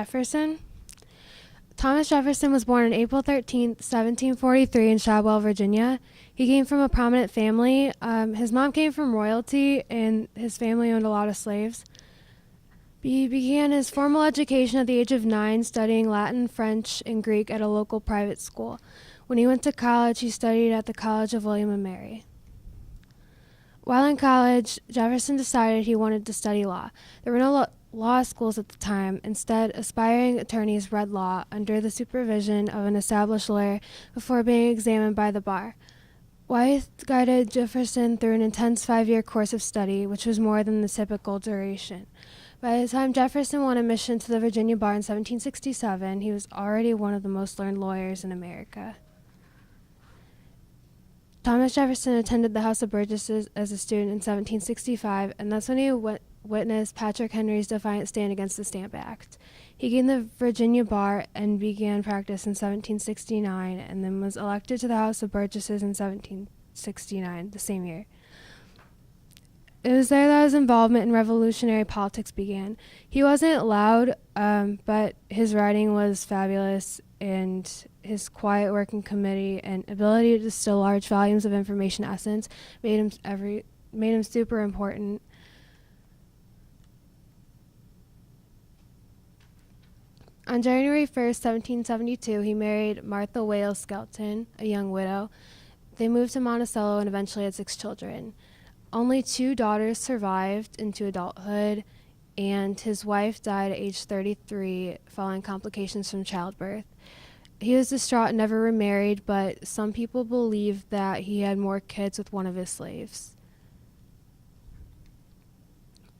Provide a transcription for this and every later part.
Jefferson. Thomas Jefferson was born on April 13th, 1743 in Shadwell, Virginia. He came from a prominent family. His mom came from royalty, and his family owned a lot of slaves. He began his formal education at the age of 9, studying Latin, French, and Greek at a local private school. When he went to college, he studied at the College of William and Mary. While in college, Jefferson decided he wanted to study law. There were no law schools at the time. Instead, aspiring attorneys read law under the supervision of an established lawyer before being examined by the bar. Wythe guided Jefferson through an intense 5-year course of study, which was more than the typical duration. By the time Jefferson won admission to the Virginia bar in 1767, he was already one of the most learned lawyers in America. Thomas Jefferson attended the House of Burgesses as a student in 1765, and that's when he witnessed Patrick Henry's defiant stand against the Stamp Act. He gained the Virginia bar and began practice in 1769, and then was elected to the House of Burgesses in 1769, the same year. It was there that his involvement in revolutionary politics began. He wasn't loud, but his writing was fabulous, and his quiet working committee and ability to distill large volumes of information essence made him super important. On January 1st, 1772, he married Martha Wales Skelton, a young widow. They moved to Monticello and eventually had 6 children. Only 2 daughters survived into adulthood, and his wife died at age 33 following complications from childbirth. He was distraught and never remarried, but some people believe that he had more kids with one of his slaves.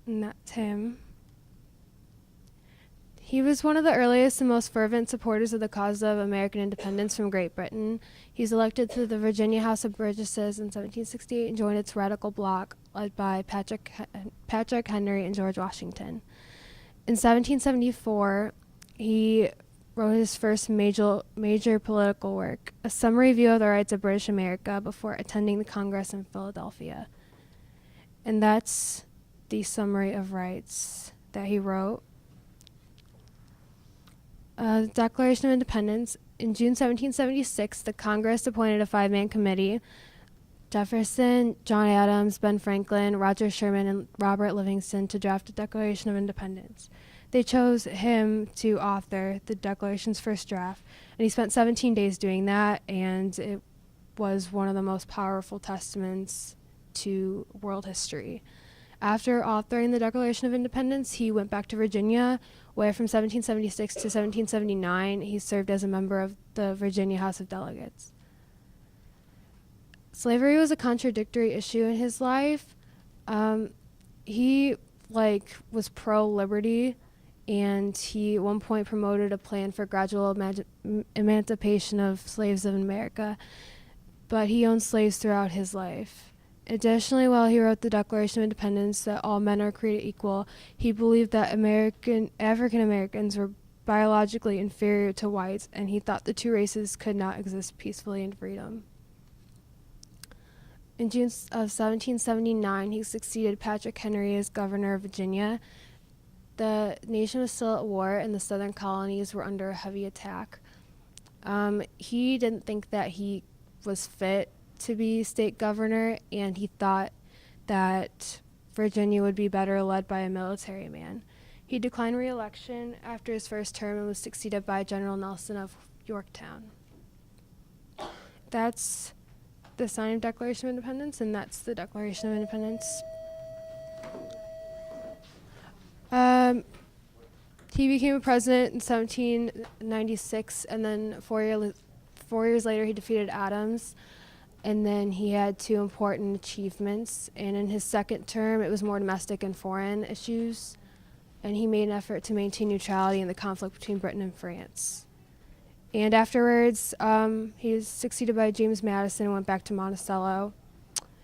And that's him. He was one of the earliest and most fervent supporters of the cause of American independence from Great Britain. He's elected to the Virginia House of Burgesses in 1768 and joined its radical bloc led by Patrick Henry and George Washington. In 1774, he wrote his first major political work, A Summary View of the Rights of British America, before attending the Congress in Philadelphia. And that's the summary of rights that he wrote. The Declaration of Independence. In June 1776, the Congress appointed a 5-man committee: Jefferson, John Adams, Ben Franklin, Roger Sherman, and Robert Livingston to draft the Declaration of Independence. They chose him to author the Declaration's first draft, and he spent 17 days doing that, and it was one of the most powerful testaments to world history. After authoring the Declaration of Independence, he went back to Virginia, where from 1776 to 1779, he served as a member of the Virginia House of Delegates. Slavery was a contradictory issue in his life. He was pro-liberty, and he at one point promoted a plan for gradual emancipation of slaves in America, but he owned slaves throughout his life. Additionally, while he wrote the Declaration of Independence that all men are created equal, he believed that African Americans were biologically inferior to whites, and he thought the 2 races could not exist peacefully in freedom. In June of 1779, he succeeded Patrick Henry as governor of Virginia. The nation was still at war, and the southern colonies were under a heavy attack. He didn't think that he was fit to be state governor, and he thought that Virginia would be better led by a military man. He declined re-election after his first term and was succeeded by General Nelson of Yorktown. That's the signing of Declaration of Independence, and that's the Declaration of Independence. He became a president in 1796, and then 4 years later he defeated Adams. And then he had 2 important achievements. And in his second term, it was more domestic and foreign issues. And he made an effort to maintain neutrality in the conflict between Britain and France. And afterwards, he was succeeded by James Madison and went back to Monticello.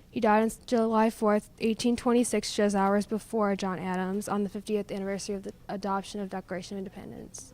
He died on July 4th, 1826, just hours before John Adams, on the 50th anniversary of the adoption of Declaration of Independence.